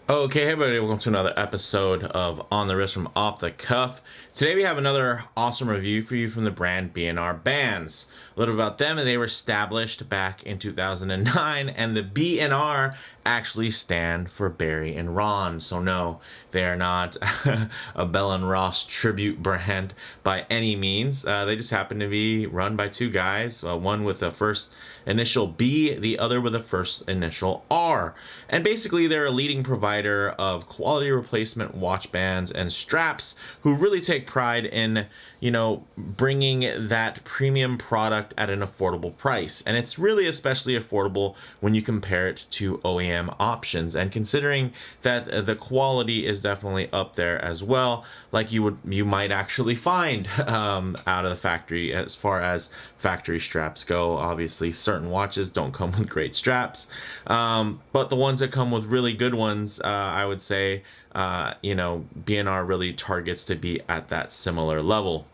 Okay, hey everybody, welcome to another episode of On the Wrist from Off the Cuff. Today we have another awesome review for you from the brand B&R Bands. A little about them, they were established back in 2009, and the B&R actually stand for Barry and Ron. So no, they are not a Bell and Ross tribute brand by any means. They just happen to be run by two guys, one with the first initial B, the other with the first initial R. And basically they're a leading provider of quality replacement watch bands and straps who really take pride in, bringing that premium product at an affordable price. And it's really especially affordable when you compare it to OEM options. And considering that the quality is definitely up there as well, like you might actually find out of the factory as far as factory straps go. Obviously, certain watches don't come with great straps, but the ones that come with really good ones, I would say, B&R really targets to be at that similar level.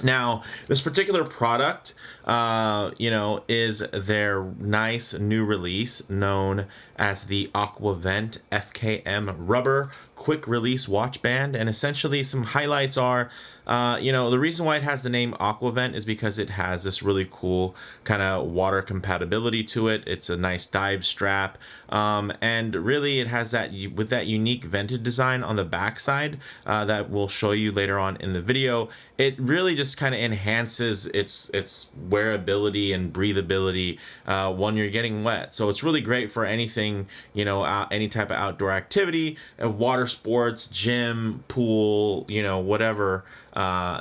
Now, this particular product, is their nice new release known as the Aqua-Vent FKM rubber quick release watch band. And essentially some highlights are, the reason why it has the name Aqua-Vent is because it has this really cool kind of water compatibility to it. It's a nice dive strap. And really it has that with that unique vented design on the backside that we'll show you later on in the video. It really just kind of enhances its wearability and breathability when you're getting wet. So it's really great for anything, any type of outdoor activity, water sports, gym, pool, whatever.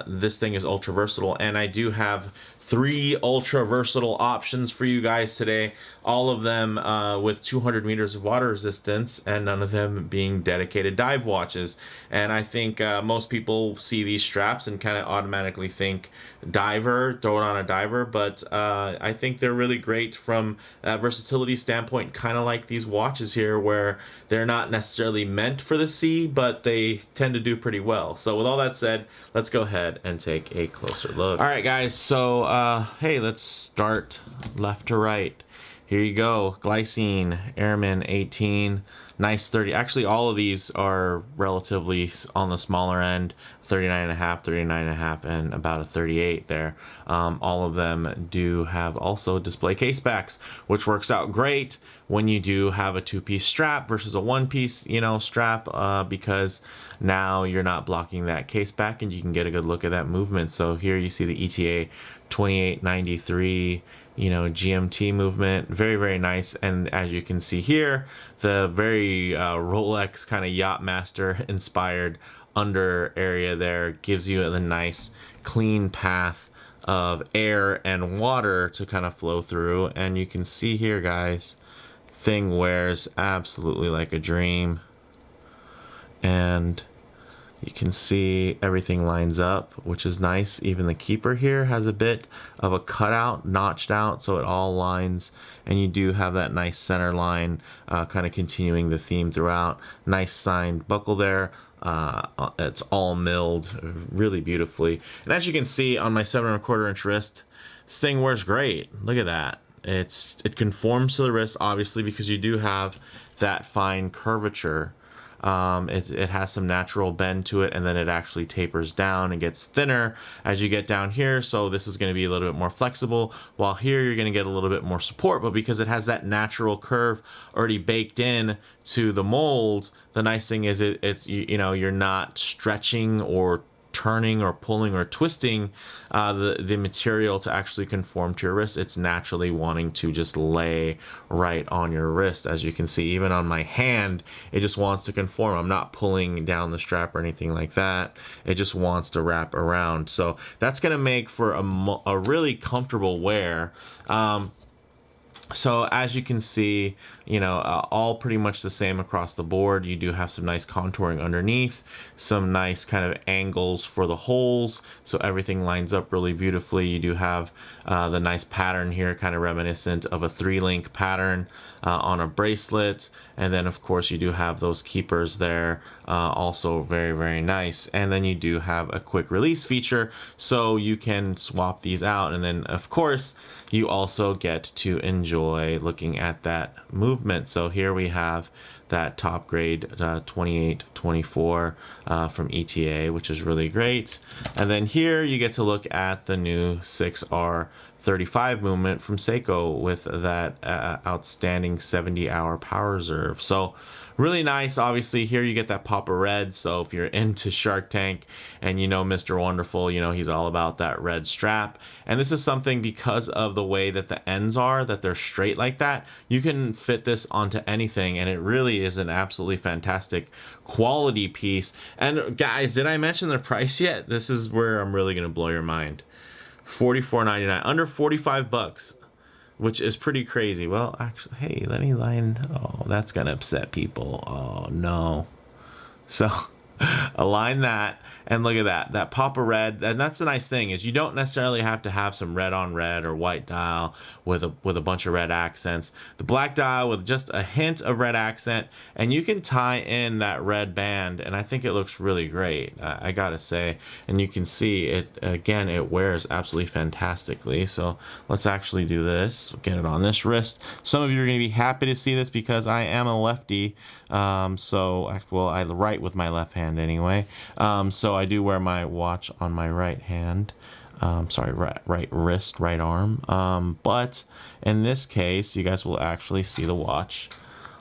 This thing is ultra versatile, and I do have 3 ultra versatile options for you guys today, all of them with 200 meters of water resistance, and none of them being dedicated dive watches. And I think most people see these straps and kind of automatically think diver, throw it on a diver, but I think they're really great from a versatility standpoint, kind of like these watches here, where they're not necessarily meant for the sea, but they tend to do pretty well. So with all that said, let's go ahead and take a closer look. All right, guys, so hey, let's start left to right. Here you go. Glycine, Airman 18, nice 30. Actually, all of these are relatively on the smaller end, 39.5, 39.5, and about a 38 there. All of them do have also display case backs, which works out great when you do have a 2-piece strap versus a 1-piece, strap, because now you're not blocking that case back and you can get a good look at that movement. So here you see the ETA 2893, GMT movement, very, very nice. And as you can see here, the very Rolex kind of Yachtmaster inspired under area there gives you the nice clean path of air and water to kind of flow through. And you can see here, guys, thing wears absolutely like a dream. And you can see everything lines up, which is nice. Even the keeper here has a bit of a cutout, notched out, so it all lines. And you do have that nice center line, kind of continuing the theme throughout. Nice signed buckle there. It's all milled really beautifully. And as you can see on my 7¼ inch wrist, this thing wears great. Look at that. It conforms to the wrist, obviously, because you do have that fine curvature. It has some natural bend to it, and then it actually tapers down and gets thinner as you get down here. So this is going to be a little bit more flexible, while here you're going to get a little bit more support. But because it has that natural curve already baked in to the mold, the nice thing is you're not stretching or turning or pulling or twisting the material to actually conform to your wrist. It's naturally wanting to just lay right on your wrist. As you can see, even on my hand, it just wants to conform. I'm not pulling down the strap or anything like that. It just wants to wrap around. So that's going to make for a really comfortable wear. So as you can see, all pretty much the same across the board. You do have some nice contouring underneath, some nice kind of angles for the holes, so everything lines up really beautifully. You do have the nice pattern here, kind of reminiscent of a 3-link pattern on a bracelet. And then of course you do have those keepers there, also very, very nice. And then you do have a quick release feature, so you can swap these out. And then of course, you also get to enjoy looking at that movement. So here we have that top grade 2824 from ETA, which is really great. And then here you get to look at the new 6R35 movement from Seiko with that outstanding 70-hour power reserve. So really nice. Obviously here you get that pop of red, so if you're into Shark Tank and you know Mr. Wonderful, you know he's all about that red strap. And this is something, because of the way that the ends are, that they're straight like that, you can fit this onto anything, and it really is an absolutely fantastic quality piece. And guys, did I mention the price yet? This is where I'm really gonna blow your mind. $44.99, under 45 bucks, which is pretty crazy. Well, actually, hey, let me line. Oh, that's gonna upset people. Oh no. So align that, and look at that pop of red. And that's the nice thing, is you don't necessarily have to have some red on red or white dial with a bunch of red accents. The black dial with just a hint of red accent, and you can tie in that red band, and I think it looks really great, I gotta say. And you can see it again, it wears absolutely fantastically. So let's actually do this, get it on this wrist. Some of you are gonna be happy to see this because I am a lefty. Well, I write with my left hand anyway. So I do wear my watch on my right hand. Sorry, right wrist, right arm. But in this case, you guys will actually see the watch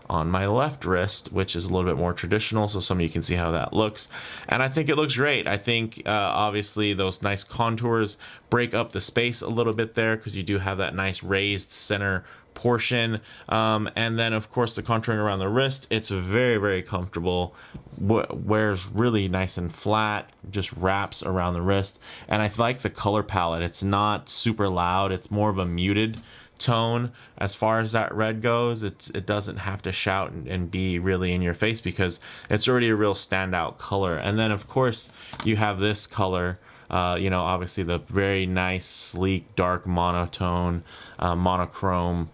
on my left wrist, which is a little bit more traditional, so some of you can see how that looks. And I think it looks great. I think obviously those nice contours break up the space a little bit there, because you do have that nice raised center portion. And then of course the contouring around the wrist, it's very, very comfortable, wears really nice and flat, just wraps around the wrist. And I like the color palette. It's not super loud, it's more of a muted tone as far as that red goes. It doesn't have to shout and be really in your face, because it's already a real standout color. And then of course you have this color, you know, obviously the very nice sleek dark monotone monochrome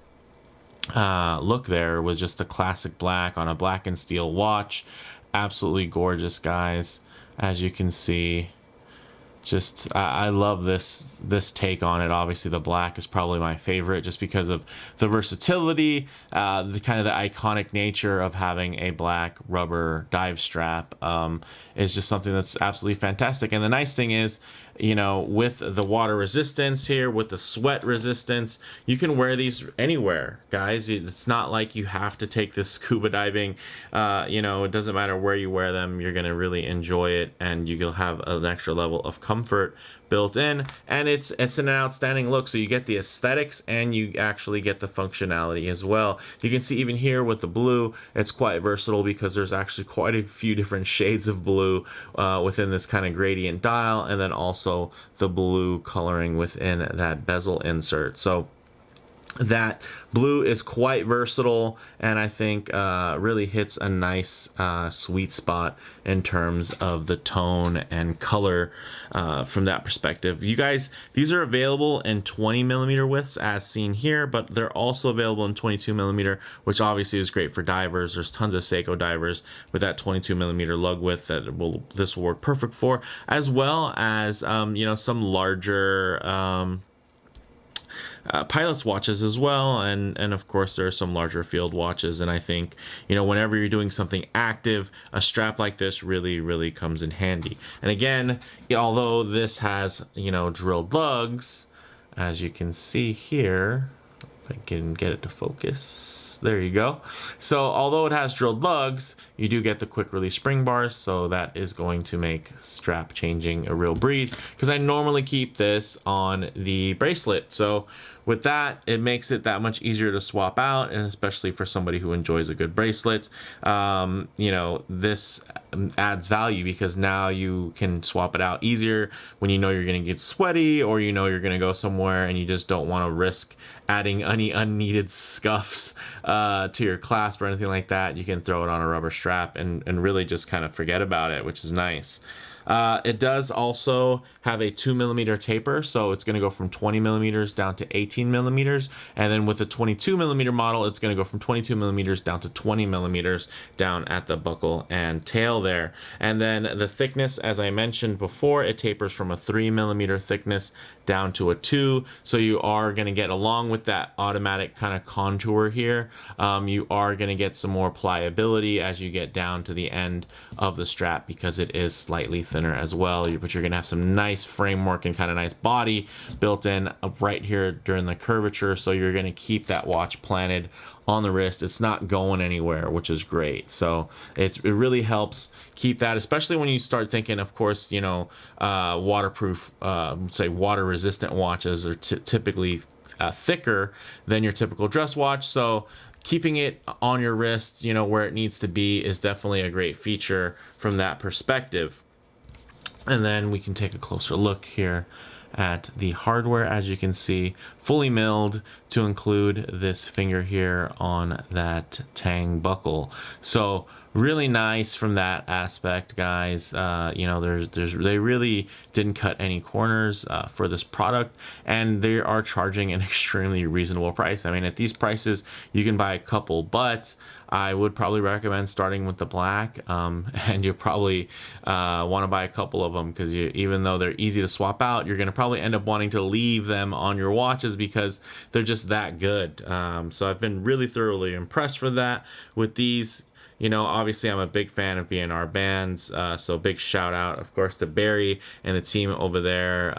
look there, with just the classic black on a black and steel watch. Absolutely gorgeous, guys. As you can see, just I love this take on it. Obviously the black is probably my favorite, just because of the versatility, the kind of the iconic nature of having a black rubber dive strap is just something that's absolutely fantastic. And the nice thing is, you know, with the water resistance here, with the sweat resistance, you can wear these anywhere, guys. It's not like you have to take this scuba diving. You know, it doesn't matter where you wear them, you're gonna really enjoy it, and you'll have an extra level of comfort built in. And it's an outstanding look. So you get the aesthetics and you actually get the functionality as well. You can see even here with the blue, it's quite versatile, because there's actually quite a few different shades of blue within this kind of gradient dial, and then also the blue coloring within that bezel insert. So that blue is quite versatile, and I think really hits a nice sweet spot in terms of the tone and color from that perspective. You guys, these are available in 20mm widths as seen here, but they're also available in 22mm, which obviously is great for divers. There's tons of Seiko divers with that 22mm lug width that this will work perfect for, as well as you know, some larger pilot's watches as well, and of course there are some larger field watches. And I think, you know, whenever you're doing something active, a strap like this really comes in handy. And again, although this has, you know, drilled lugs, as you can see here, if I can get it to focus, there you go. So although it has drilled lugs, you do get the quick release spring bars, so that is going to make strap changing a real breeze, because I normally keep this on the bracelet. So with that, it makes it that much easier to swap out, and especially for somebody who enjoys a good bracelet, you know, this adds value, because now you can swap it out easier when you know you're going to get sweaty, or you know you're going to go somewhere and you just don't want to risk adding any unneeded scuffs to your clasp or anything like that. You can throw it on a rubber strap and really just kind of forget about it, which is nice. It does also have a 2mm taper, so it's going to go from 20mm down to 18mm, and then with the 22mm model, it's going to go from 22mm down to 20mm down at the buckle and tail there. And then the thickness, as I mentioned before, it tapers from a 3mm thickness down to a 2. So you are going to get, along with that automatic kind of contour here, you are going to get some more pliability as you get down to the end of the strap, because it is slightly thinner as well. But you're going to have some nice framework and kind of nice body built in right here during the curvature. So you're going to keep that watch planted on the wrist. It's not going anywhere, which is great. So it really helps keep that, especially when you start thinking, of course, you know, waterproof, say water resistant watches are typically thicker than your typical dress watch. So keeping it on your wrist, you know, where it needs to be, is definitely a great feature from that perspective. And then we can take a closer look here at the hardware. As you can see, fully milled to include this finger here on that tang buckle. So really nice from that aspect, guys. You know, they really didn't cut any corners for this product, and they are charging an extremely reasonable price. I mean, at these prices, you can buy a couple, but I would probably recommend starting with the black, and you probably want to buy a couple of them, because even though they're easy to swap out, you're going to probably end up wanting to leave them on your watches because they're just that good. So I've been really thoroughly impressed with these. You know, obviously I'm a big fan of B&R Bands, so big shout out, of course, to Barry and the team over there,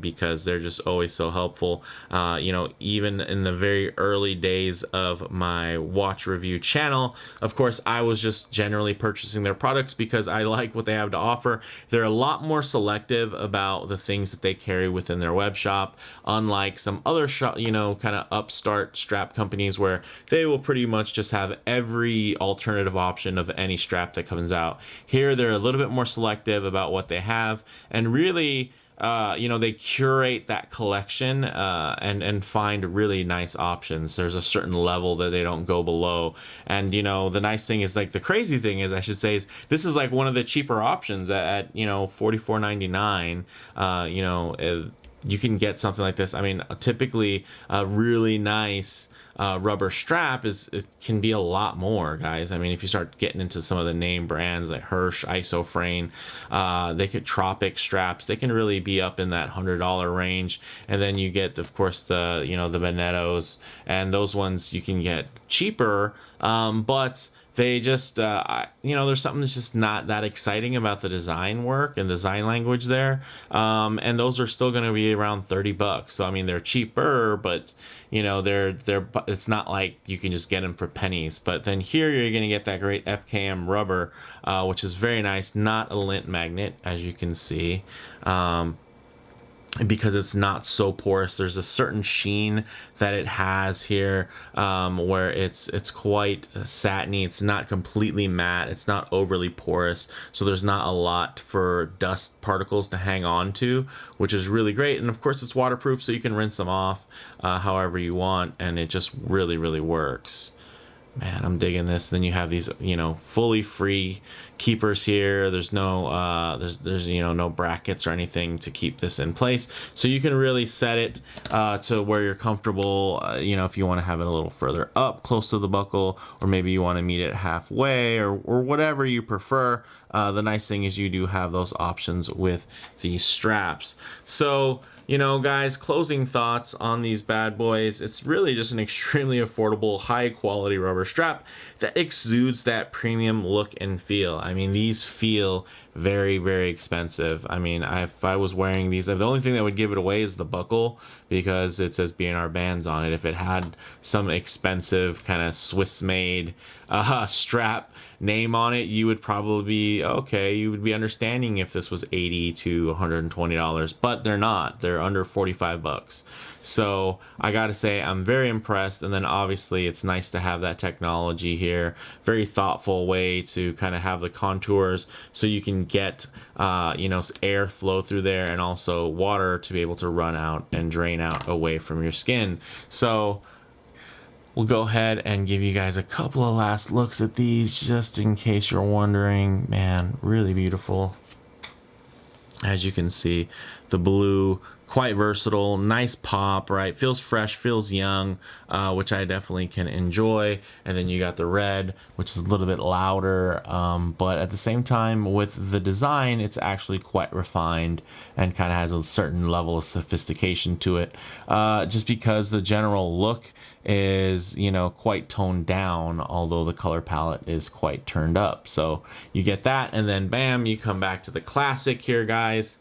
because they're just always so helpful. You know, even in the very early days of my watch review channel, of course, I was just generally purchasing their products because I like what they have to offer. They're a lot more selective about the things that they carry within their web shop, unlike some other shop, you know, kind of upstart strap companies where they will pretty much just have every alternative option of any strap that comes out. Here they're a little bit more selective about what they have, and really you know, they curate that collection and find really nice options. There's a certain level that they don't go below. And you know, the nice thing is, like, the crazy thing is, I should say, is this is like one of the cheaper options at you know, $44.99. You know, you can get something like this. I mean, typically a really nice rubber strap it can be a lot more, guys. I mean, if you start getting into some of the name brands like Hirsch, Isofrane, Tropic straps, they can really be up in that $100 range. And then you get, of course, the, you know, the Bonettos, and those ones you can get cheaper, but they just, you know, there's something that's just not that exciting about the design work and design language there. And those are still going to be around $30. So, I mean, they're cheaper, but, you know, it's not like you can just get them for pennies. But then here you're going to get that great FKM rubber, which is very nice. Not a lint magnet, as you can see. Because it's not so porous. There's a certain sheen that it has here, where it's quite satiny. It's not completely matte. It's not overly porous. So there's not a lot for dust particles to hang on to, which is really great. And of course, it's waterproof, so you can rinse them off however you want, and it just really, really works. Man, I'm digging this. Then you have these, you know, fully free keepers here. There's no there's you know, no brackets or anything to keep this in place, so you can really set it to where you're comfortable. You know, if you want to have it a little further up close to the buckle, or maybe you want to meet it halfway, or whatever you prefer. The nice thing is you do have those options with these straps. So, you know, guys, closing thoughts on these bad boys. It's really just an extremely affordable, high quality rubber strap that exudes that premium look and feel. I mean, these feel very, very expensive. I mean, if I was wearing these, the only thing that would give it away is the buckle, because it says B&R Bands on it. If it had some expensive kind of Swiss made strap name on it, you would probably be okay. You would be understanding if this was $80 to $120, but they're not. They're under $45. So I gotta say, I'm very impressed. And then obviously it's nice to have that technology here. Very thoughtful way to kind of have the contours so you can get you know, air flow through there, and also water to be able to run out and drain out away from your skin. So we'll go ahead and give you guys a couple of last looks at these, just in case you're wondering. Man, really beautiful. As you can see, the blue quite versatile, nice pop, right? Feels fresh, feels young, which I definitely can enjoy. And then you got the red, which is a little bit louder, but at the same time with the design, it's actually quite refined and kind of has a certain level of sophistication to it, just because the general look is, you know, quite toned down, although the color palette is quite turned up. So you get that, and then bam, you come back to the classic here, guys.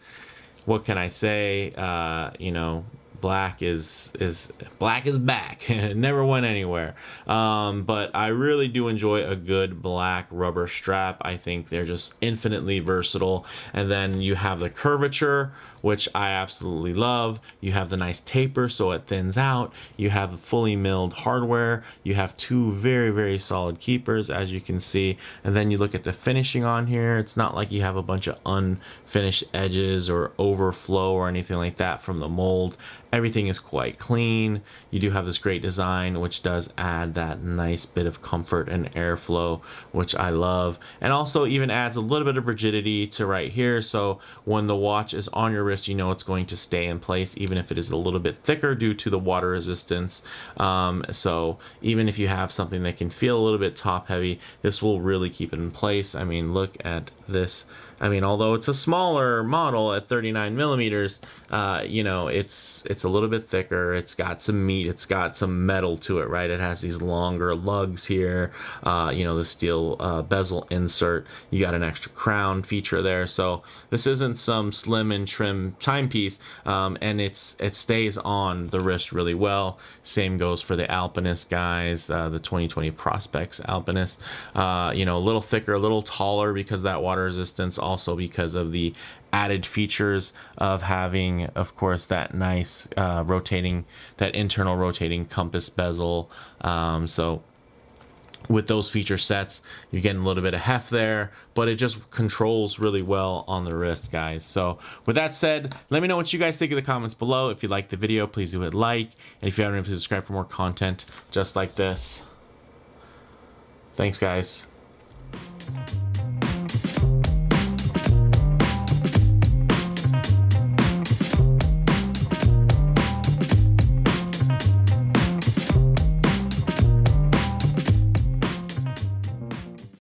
What can I say? You know, black is back. It never went anywhere. But I really do enjoy a good black rubber strap. I think they're just infinitely versatile. And then you have the curvature, which I absolutely love. You have the nice taper, so it thins out. You have fully milled hardware. You have two very, very solid keepers, as you can see. And then you look at the finishing on here. It's not like you have a bunch of unfinished edges or overflow or anything like that from the mold. Everything is quite clean. You do have this great design, which does add that nice bit of comfort and airflow, which I love. And also even adds a little bit of rigidity to right here. So when the watch is on your wrist, you know it's going to stay in place, even if it is a little bit thicker due to the water resistance. So even if you have something that can feel a little bit top heavy, this will really keep it in place. I mean, look at this. I mean, although it's a smaller model at 39 millimeters, you know, it's a little bit thicker. It's got some meat. It's got some metal to it, right? It has these longer lugs here. You know, the steel bezel insert. You got an extra crown feature there. So this isn't some slim and trim timepiece, and it stays on the wrist really well. Same goes for the Alpinist guys, the 2020 Prospects Alpinist. You know, a little thicker, a little taller because of that water resistance. Also because of the added features of having, of course, that nice that internal rotating compass bezel. So with those feature sets, you're getting a little bit of heft there, but it just controls really well on the wrist, guys. So with that said, let me know what you guys think in the comments below. If you like the video, please do hit like, and if you haven't, please subscribe for more content just like this. Thanks, guys.